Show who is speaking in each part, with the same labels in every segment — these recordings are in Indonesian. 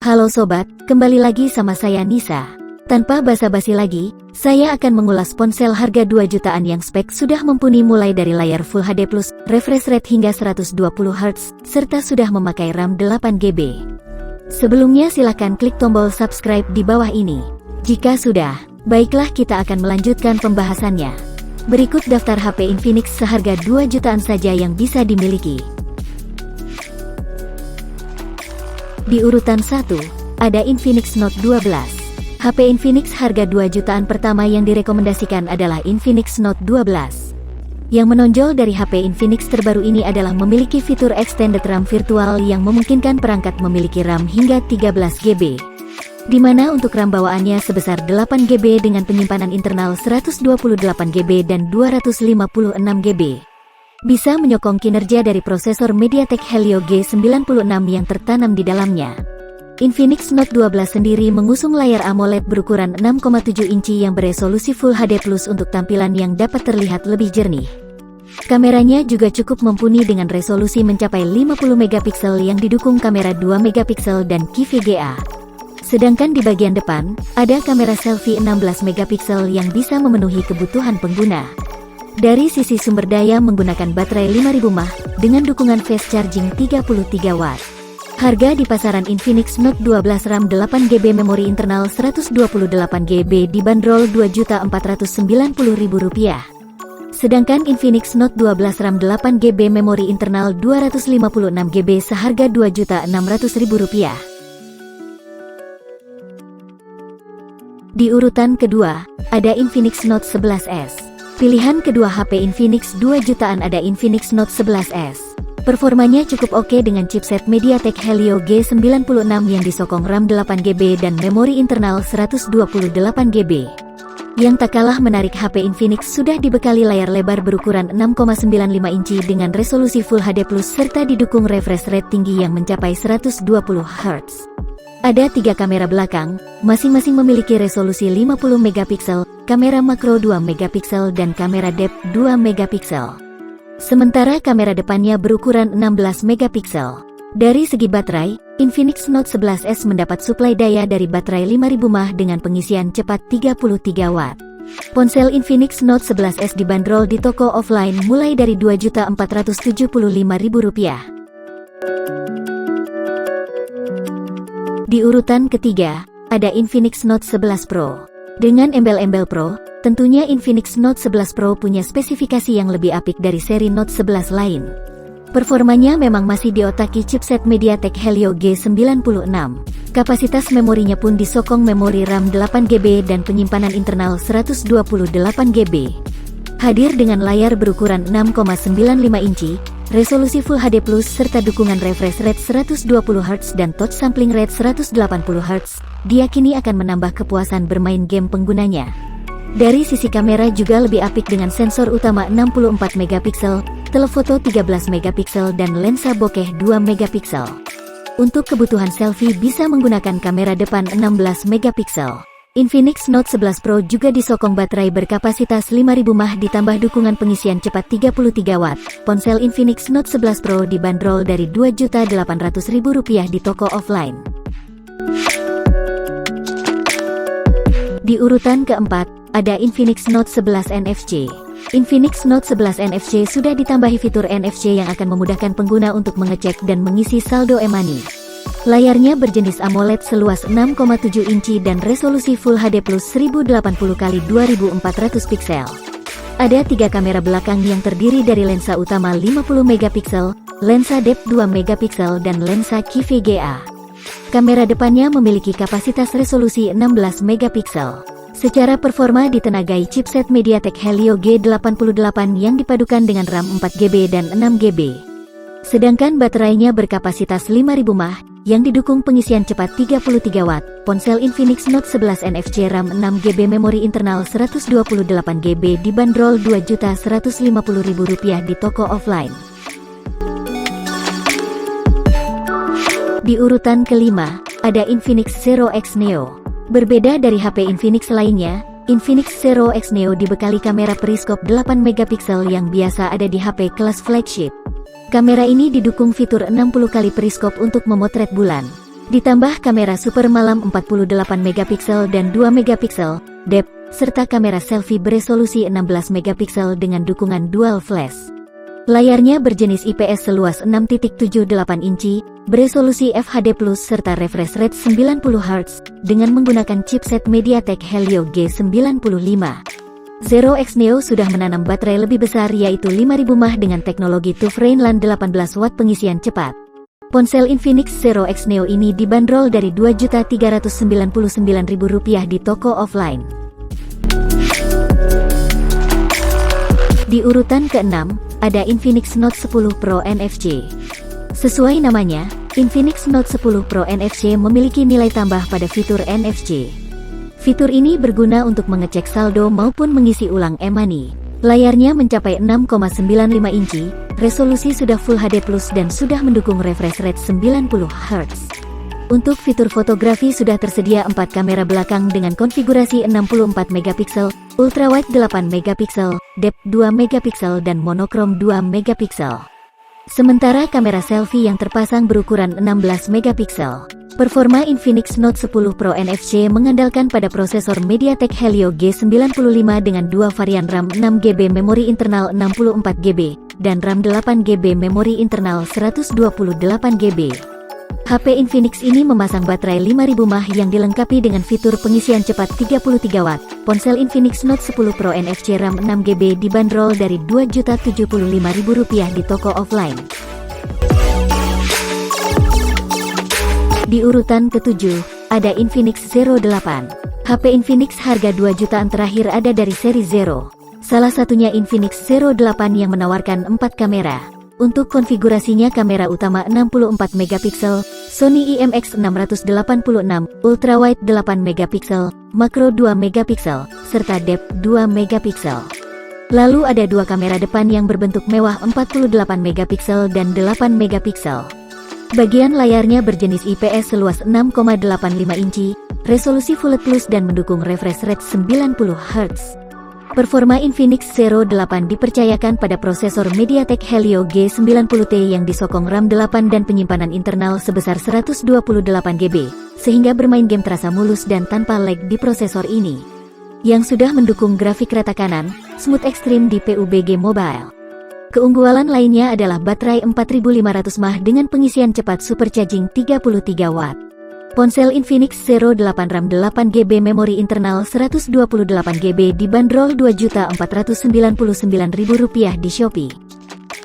Speaker 1: Halo sobat, kembali lagi sama saya Nisa. Tanpa basa-basi lagi, saya akan mengulas ponsel harga 2 jutaan yang spek sudah mumpuni mulai dari layar Full HD+, refresh rate hingga 120Hz, serta sudah memakai RAM 8GB. Sebelumnya silahkan klik tombol subscribe di bawah ini. Jika sudah, baiklah kita akan melanjutkan pembahasannya. Berikut daftar HP Infinix seharga 2 jutaan saja yang bisa dimiliki. Di urutan 1, ada Infinix Note 12. HP Infinix harga 2 jutaan pertama yang direkomendasikan adalah Infinix Note 12. Yang menonjol dari HP Infinix terbaru ini adalah memiliki fitur Extended RAM virtual yang memungkinkan perangkat memiliki RAM hingga 13GB. Di mana untuk RAM bawaannya sebesar 8GB dengan penyimpanan internal 128GB dan 256GB. Bisa menyokong kinerja dari prosesor MediaTek Helio G96 yang tertanam di dalamnya. Infinix Note 12 sendiri mengusung layar AMOLED berukuran 6,7 inci yang beresolusi Full HD+ untuk tampilan yang dapat terlihat lebih jernih. Kameranya juga cukup mumpuni dengan resolusi mencapai 50MP yang didukung kamera 2MP dan QVGA. Sedangkan di bagian depan, ada kamera selfie 16MP yang bisa memenuhi kebutuhan pengguna. Dari sisi sumber daya menggunakan baterai 5000 mAh dengan dukungan fast charging 33W. Harga di pasaran Infinix Note 12 RAM 8GB memori internal 128GB dibanderol Rp2.490.000. Sedangkan Infinix Note 12 RAM 8GB memori internal 256GB seharga Rp2.600.000. Di urutan kedua, ada Infinix Note 11S. Pilihan kedua HP Infinix 2 jutaan ada Infinix Note 11S. Performanya cukup oke dengan chipset MediaTek Helio G96 yang disokong RAM 8GB dan memori internal 128GB. Yang tak kalah menarik, HP Infinix sudah dibekali layar lebar berukuran 6,95 inci dengan resolusi Full HD+, serta didukung refresh rate tinggi yang mencapai 120Hz. Ada 3 kamera belakang, masing-masing memiliki resolusi 50MP, kamera makro 2MP dan kamera depth 2MP. Sementara kamera depannya berukuran 16MP. Dari segi baterai, Infinix Note 11S mendapat suplai daya dari baterai 5000 mAh dengan pengisian cepat 33W. Ponsel Infinix Note 11S dibanderol di toko offline mulai dari Rp2.475.000. Di urutan ketiga, ada Infinix Note 11 Pro. Dengan embel-embel Pro, tentunya Infinix Note 11 Pro punya spesifikasi yang lebih apik dari seri Note 11 lain. Performanya memang masih diotaki chipset MediaTek Helio G96. Kapasitas memorinya pun disokong memori RAM 8GB dan penyimpanan internal 128GB. Hadir dengan layar berukuran 6,95 inci, resolusi Full HD+, serta dukungan refresh rate 120Hz dan touch sampling rate 180Hz, diyakini akan menambah kepuasan bermain game penggunanya. Dari sisi kamera juga lebih apik dengan sensor utama 64MP, telefoto 13MP dan lensa bokeh 2MP. Untuk kebutuhan selfie bisa menggunakan kamera depan 16MP. Infinix Note 11 Pro juga disokong baterai berkapasitas 5000 mAh ditambah dukungan pengisian cepat 33W. Ponsel Infinix Note 11 Pro dibanderol dari Rp2.800.000 di toko offline. Di urutan keempat, ada Infinix Note 11 NFC. Infinix Note 11 NFC sudah ditambahi fitur NFC yang akan memudahkan pengguna untuk mengecek dan mengisi saldo e-money. Layarnya berjenis AMOLED seluas 6,7 inci dan resolusi Full HD+ 1080x2400 piksel. Ada 3 kamera belakang yang terdiri dari lensa utama 50MP, lensa depth 2MP dan lensa QVGA. Kamera depannya memiliki kapasitas resolusi 16MP. Secara performa ditenagai chipset MediaTek Helio G88 yang dipadukan dengan RAM 4GB dan 6GB. Sedangkan baterainya berkapasitas 5000 mAh yang didukung pengisian cepat 33W. Ponsel Infinix Note 11 NFC RAM 6GB memori internal 128GB dibanderol Rp2.150.000 di toko offline. Di urutan kelima, ada Infinix Zero X Neo. Berbeda dari HP Infinix lainnya, Infinix Zero X Neo dibekali kamera periskop 8MP yang biasa ada di HP kelas flagship. Kamera ini didukung fitur 60 kali periskop untuk memotret bulan. Ditambah kamera super malam 48 megapiksel dan 2 megapiksel depth, serta kamera selfie beresolusi 16 megapiksel dengan dukungan dual flash. Layarnya berjenis IPS seluas 6.78 inci, beresolusi FHD+, serta refresh rate 90 Hz, dengan menggunakan chipset MediaTek Helio G95. Zero X Neo sudah menanam baterai lebih besar yaitu 5000 mAh dengan teknologi TUF Rainland 18 watt pengisian cepat. Ponsel Infinix Zero X Neo ini dibanderol dari Rp2.399.000 di toko offline. Di urutan ke-6, ada Infinix Note 10 Pro NFC. Sesuai namanya, Infinix Note 10 Pro NFC memiliki nilai tambah pada fitur NFC. Fitur ini berguna untuk mengecek saldo maupun mengisi ulang e-money. Layarnya mencapai 6,95 inci, resolusi sudah Full HD+, dan sudah mendukung refresh rate 90 Hz. Untuk fitur fotografi sudah tersedia 4 kamera belakang dengan konfigurasi 64 megapiksel, ultrawide 8 megapiksel, depth 2 megapiksel dan monokrom 2 megapiksel. Sementara kamera selfie yang terpasang berukuran 16 megapiksel. Performa Infinix Note 10 Pro NFC mengandalkan pada prosesor MediaTek Helio G95 dengan 2 varian RAM 6GB memori internal 64GB, dan RAM 8GB memori internal 128GB. HP Infinix ini memasang baterai 5000 mAh yang dilengkapi dengan fitur pengisian cepat 33 watt. Ponsel Infinix Note 10 Pro NFC RAM 6GB dibanderol dari Rp2.075.000 di toko offline. Di urutan ke-7, ada Infinix Zero 8. HP Infinix harga 2 jutaan terakhir ada dari seri Zero. Salah satunya Infinix Zero 8 yang menawarkan 4 kamera. Untuk konfigurasinya kamera utama 64 megapiksel, Sony IMX686, ultrawide 8 megapiksel, makro 2 megapiksel, serta depth 2 megapiksel. Lalu ada 2 kamera depan yang berbentuk mewah 48 megapiksel dan 8 megapiksel. Bagian layarnya berjenis IPS seluas 6,85 inci, resolusi Full HD+ dan mendukung refresh rate 90 Hz. Performa Infinix Zero 8 dipercayakan pada prosesor MediaTek Helio G90T yang disokong RAM 8 dan penyimpanan internal sebesar 128GB, sehingga bermain game terasa mulus dan tanpa lag di prosesor ini. Yang sudah mendukung grafik rata kanan, smooth ekstrim di PUBG Mobile. Keunggulan lainnya adalah baterai 4500 mAh dengan pengisian cepat supercharging 33 watt. Ponsel Infinix Zero 8 RAM 8GB memori internal 128GB dibanderol Rp2.499.000 di Shopee.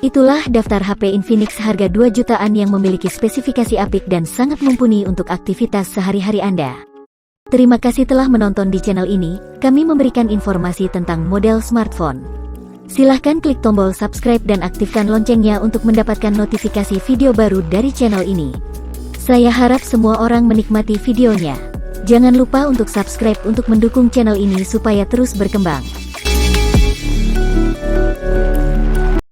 Speaker 1: Itulah daftar HP Infinix harga 2 jutaan yang memiliki spesifikasi apik dan sangat mumpuni untuk aktivitas sehari-hari Anda. Terima kasih telah menonton di channel ini, kami memberikan informasi tentang model smartphone. Silahkan klik tombol subscribe dan aktifkan loncengnya untuk mendapatkan notifikasi video baru dari channel ini. Saya harap semua orang menikmati videonya. Jangan lupa untuk subscribe untuk mendukung channel ini supaya terus berkembang.